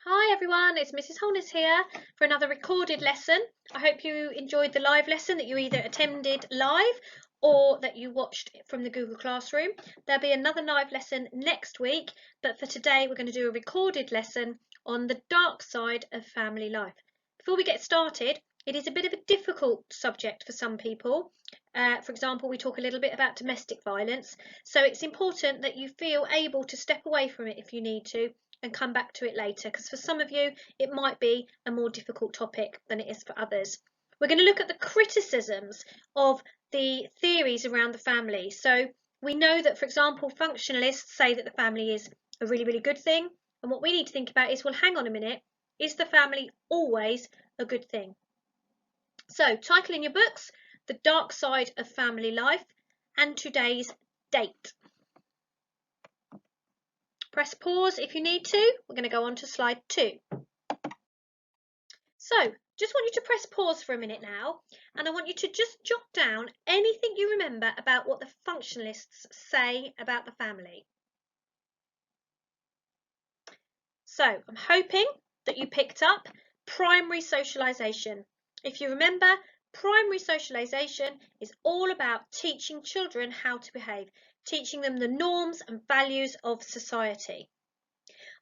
Hi everyone, it's Mrs. Holness here for another recorded lesson. I hope you enjoyed the live lesson that you either attended live or that you watched from the Google Classroom. There'll be another live lesson next week, but for today we're going to do a recorded lesson on the dark side of family life. Before we get started, it is a bit of a difficult subject for some people. For example, we talk a little bit about domestic violence, so it's important that you feel able to step away from it if you need to and come back to it later, because for some of you it might be a more difficult topic than it is for others. We're going to look at the criticisms of the theories around the family. So we know that, for example, functionalists say that the family is a really, really good thing, and what we need to think about is, well, hang on a minute, is the family always a good thing? So title in your books, The Dark Side of Family Life, and today's date. Press pause if you need to. We're going to go on to slide 2. So just want you to press pause for a minute now, and I want you to just jot down anything you remember about what the functionalists say about the family. So I'm hoping that you picked up primary socialisation. If you remember, primary socialisation is all about teaching children how to behave, teaching them the norms and values of society.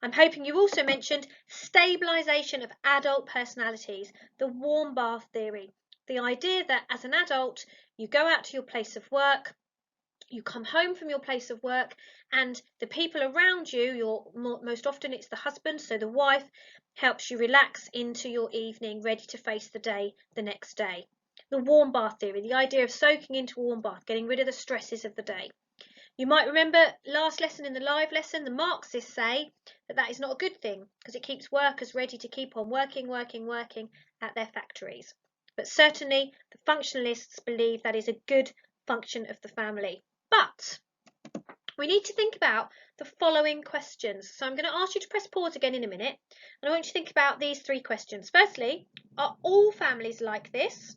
I'm hoping you also mentioned stabilisation of adult personalities, the warm bath theory, the idea that as an adult you go out to your place of work, you come home from your place of work, and the people around you, most often it's the husband, so the wife, helps you relax into your evening, ready to face the day the next day. The warm bath theory, the idea of soaking into a warm bath, getting rid of the stresses of the day. You might remember last lesson in the live lesson, the Marxists say that that is not a good thing because it keeps workers ready to keep on working at their factories. But certainly the functionalists believe that is a good function of the family. But we need to think about the following questions. So I'm going to ask you to press pause again in a minute, and I want you to think about these 3 questions. Firstly, are all families like this?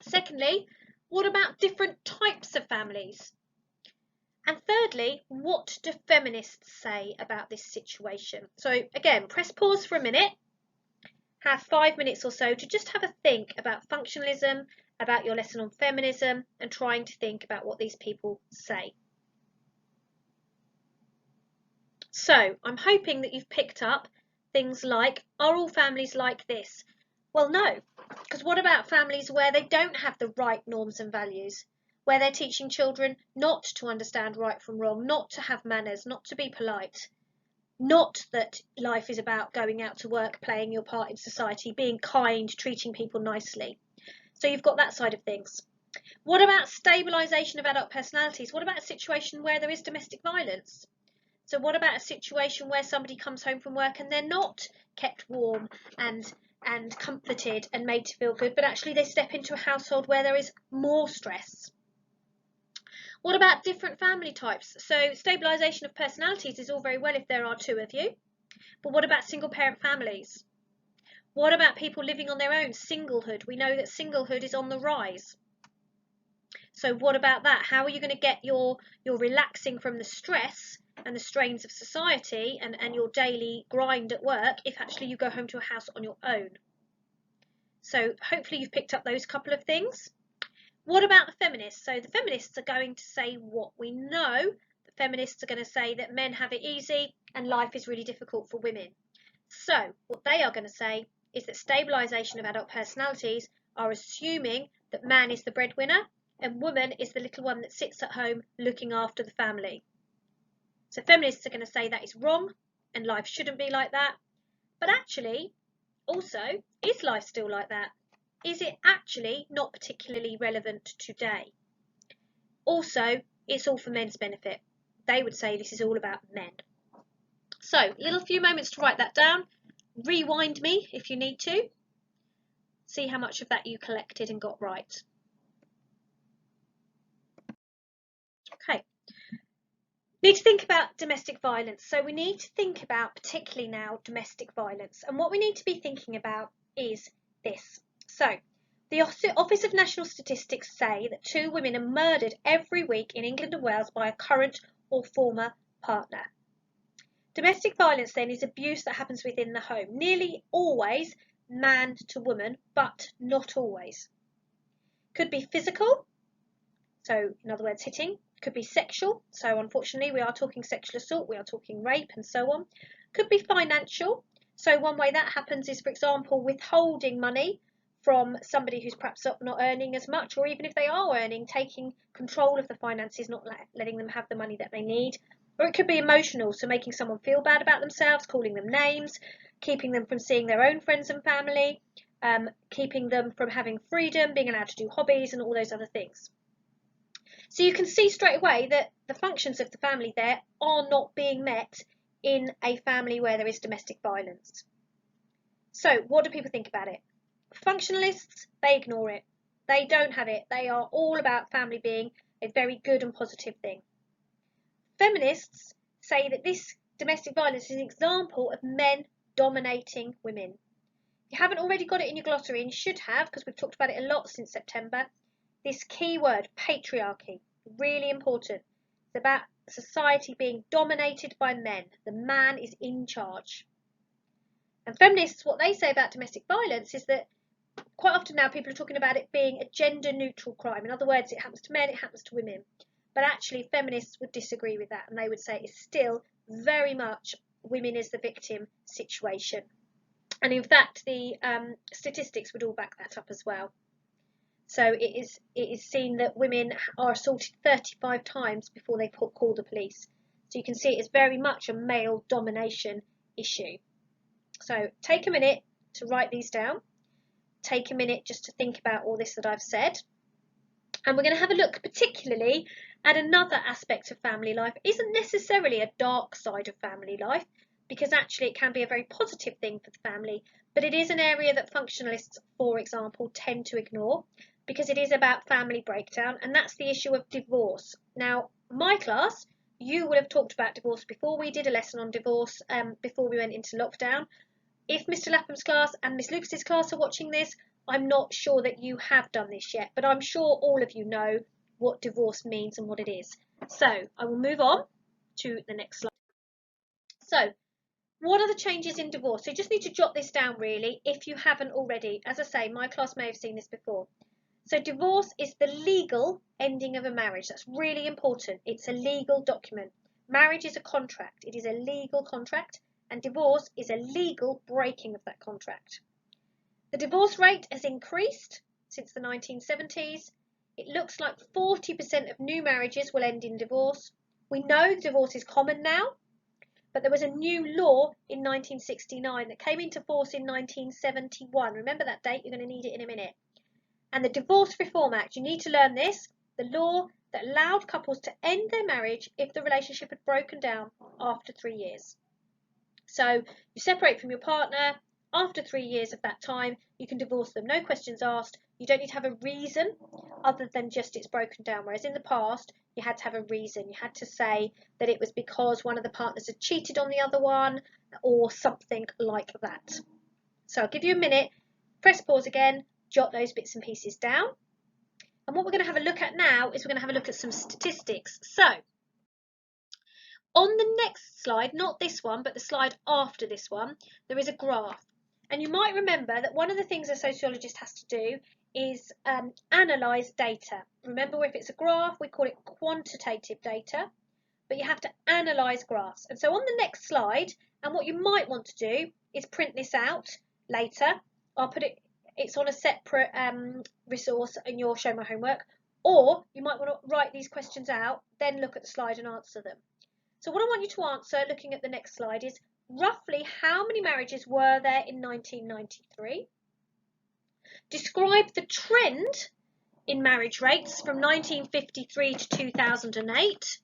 Secondly, what about different types of families? And thirdly, what do feminists say about this situation? So again, press pause for a minute, have 5 minutes or so to just have a think about functionalism, about your lesson on feminism, and trying to think about what these people say. So I'm hoping that you've picked up things like, are all families like this? Well, no, because what about families where they don't have the right norms and values? Where they're teaching children not to understand right from wrong, not to have manners, not to be polite, not that life is about going out to work, playing your part in society, being kind, treating people nicely. So you've got that side of things. What about stabilisation of adult personalities? What about a situation where there is domestic violence? So what about a situation where somebody comes home from work and they're not kept warm and comforted and made to feel good, but actually they step into a household where there is more stress? What about different family types? So stabilisation of personalities is all very well if there are 2 of you, but what about single parent families? What about people living on their own, singlehood? We know that singlehood is on the rise. So what about that? How are you going to get your relaxing from the stress and the strains of society and your daily grind at work if actually you go home to a house on your own? So hopefully you've picked up those couple of things. What about the feminists? So the feminists are going to say what we know. The feminists are going to say that men have it easy and life is really difficult for women. So what they are going to say is that stabilisation of adult personalities are assuming that man is the breadwinner and woman is the little one that sits at home looking after the family. So feminists are going to say that is wrong and life shouldn't be like that. But actually, also, is life still like that? Is it actually not particularly relevant today? Also, it's all for men's benefit. They would say this is all about men. So, a little few moments to write that down. Rewind me if you need to. See how much of that you collected and got right. Okay. Need to think about domestic violence. So we need to think about particularly now domestic violence. And what we need to be thinking about is this. So the Office of National Statistics say that 2 women are murdered every week in England and Wales by a current or former partner. Domestic violence then is abuse that happens within the home, nearly always man to woman, but not always. Could be physical, so in other words hitting. Could be sexual, so unfortunately we are talking sexual assault, we are talking rape and so on. Could be financial, so one way that happens is, for example, withholding money from somebody who's perhaps not earning as much, or even if they are earning, taking control of the finances, not letting them have the money that they need. Or it could be emotional, so making someone feel bad about themselves, calling them names, keeping them from seeing their own friends and family, keeping them from having freedom, being allowed to do hobbies and all those other things. So you can see straight away that the functions of the family there are not being met in a family where there is domestic violence. So what do people think about it? Functionalists, they ignore it. They don't have it. They are all about family being a very good and positive thing. Feminists say that this domestic violence is an example of men dominating women. If you haven't already got it in your glossary, and you should have, because we've talked about it a lot since September, this key word, patriarchy, really important. It's about society being dominated by men. The man is in charge. And feminists, what they say about domestic violence is that quite often now people are talking about it being a gender neutral crime. In other words, it happens to men, it happens to women. But actually feminists would disagree with that, and they would say it's still very much women is the victim situation. And in fact, the statistics would all back that up as well. So it is seen that women are assaulted 35 times before they call the police. So you can see it is very much a male domination issue. So take a minute to write these down. Take a minute just to think about all this that I've said. And we're going to have a look particularly at another aspect of family life. It isn't necessarily a dark side of family life, because actually it can be a very positive thing for the family, but it is an area that functionalists, for example, tend to ignore, because it is about family breakdown, and that's the issue of divorce. Now, my class, you would have talked about divorce before. We did a lesson on divorce before we went into lockdown. If Mr. Lapham's class and Miss Lucas's class are watching this, I'm not sure that you have done this yet, but I'm sure all of you know what divorce means and what it is. So I will move on to the next slide. So what are the changes in divorce? So you just need to jot this down really if you haven't already. As I say, my class may have seen this before. So divorce is the legal ending of a marriage. That's really important. It's a legal document. Marriage is a contract. It is a legal contract, and divorce is a legal breaking of that contract. The divorce rate has increased since the 1970s. It looks like 40% of new marriages will end in divorce. We know divorce is common now, but there was a new law in 1969 that came into force in 1971. Remember that date, you're going to need it in a minute. And the Divorce Reform Act, you need to learn this, the law that allowed couples to end their marriage if the relationship had broken down after 3 years. So you separate from your partner, after 3 years of that time, you can divorce them, no questions asked. You don't need to have a reason other than just it's broken down, whereas in the past, you had to have a reason. You had to say that it was because one of the partners had cheated on the other one or something like that. So I'll give you a minute, press pause again, jot those bits and pieces down. And what we're going to have a look at now is we're going to have a look at some statistics. So on the next slide, not this one, but the slide after this one, there is a graph. And you might remember that one of the things a sociologist has to do is analyse data. Remember, if it's a graph, we call it quantitative data, but you have to analyse graphs. And so on the next slide, and what you might want to do is print this out later. I'll put it, it's on a separate resource in your Show My Homework, or you might want to write these questions out, then look at the slide and answer them. So what I want you to answer, looking at the next slide, is roughly how many marriages were there in 1993? Describe the trend in marriage rates from 1953 to 2008.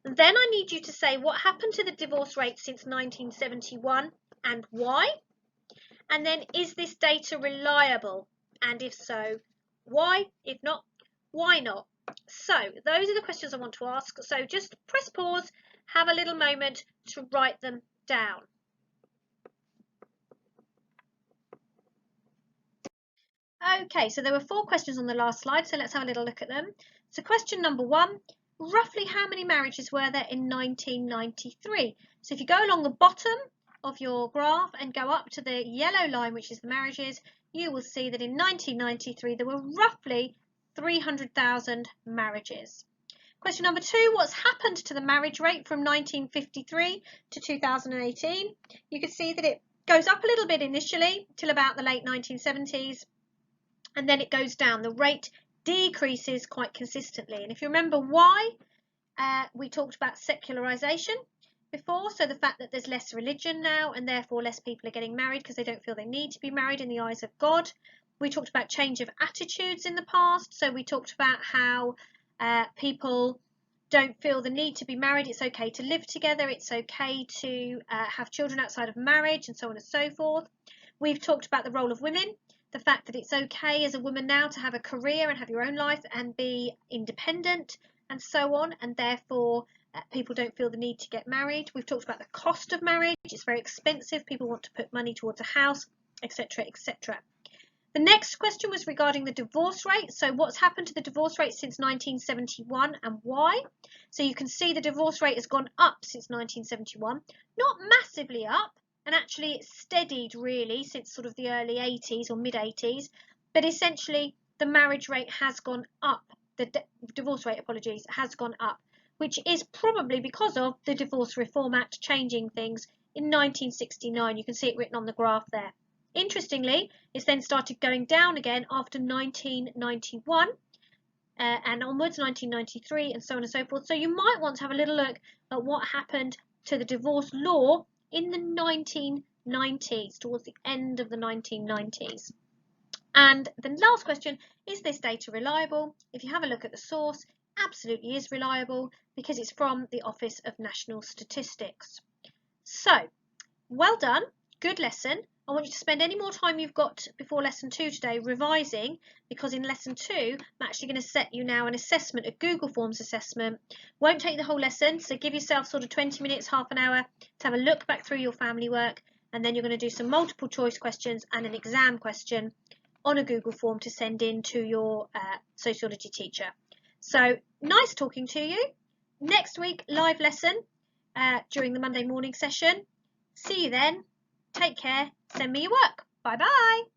Then I need you to say what happened to the divorce rate since 1971 and why. And then, is this data reliable? And if so, why? If not, why not? So those are the questions I want to ask. So just press pause, have a little moment to write them down. Okay, so there were 4 questions on the last slide, so let's have a little look at them. So question number 1, roughly how many marriages were there in 1993? So if you go along the bottom of your graph and go up to the yellow line, which is the marriages, you will see that in 1993 there were roughly 300,000 marriages. Question number 2, what's happened to the marriage rate from 1953 to 2018? You can see that it goes up a little bit initially till about the late 1970s, and then it goes down. The rate decreases quite consistently. And if you remember why, we talked about secularization before, so the fact that there's less religion now and therefore less people are getting married because they don't feel they need to be married in the eyes of God. We talked about change of attitudes in the past, so we talked about how people don't feel the need to be married. It's okay to live together, it's okay to have children outside of marriage, and so on and so forth. We've talked about the role of women, the fact that it's okay as a woman now to have a career and have your own life and be independent and so on, and therefore people don't feel the need to get married. We've talked about the cost of marriage. It's very expensive. People want to put money towards a house, etc., etc. The next question was regarding the divorce rate. So what's happened to the divorce rate since 1971 and why? So you can see the divorce rate has gone up since 1971, not massively up, and actually it's steadied really since sort of the early 80s or mid 80s, but essentially the marriage rate has gone up, the divorce rate, apologies, has gone up, which is probably because of the Divorce Reform Act changing things in 1969. You can see it written on the graph there. Interestingly, it's then started going down again after 1991 and onwards, 1993 and so on and so forth. So you might want to have a little look at what happened to the divorce law in the 1990s, towards the end of the 1990s. And the last question, is this data reliable? If you have a look at the source, absolutely is reliable because it's from the Office of National Statistics. So, well done, good lesson. I want you to spend any more time you've got before lesson 2 today revising, because in lesson 2 I'm actually going to set you now an assessment, a Google Forms assessment. Won't take the whole lesson, so give yourself sort of 20 minutes, half an hour to have a look back through your family work, and then you're going to do some multiple choice questions and an exam question on a Google form to send in to your sociology teacher. So nice talking to you. Next week, live lesson during the Monday morning session. See you then. Take care. Send me your work. Bye bye.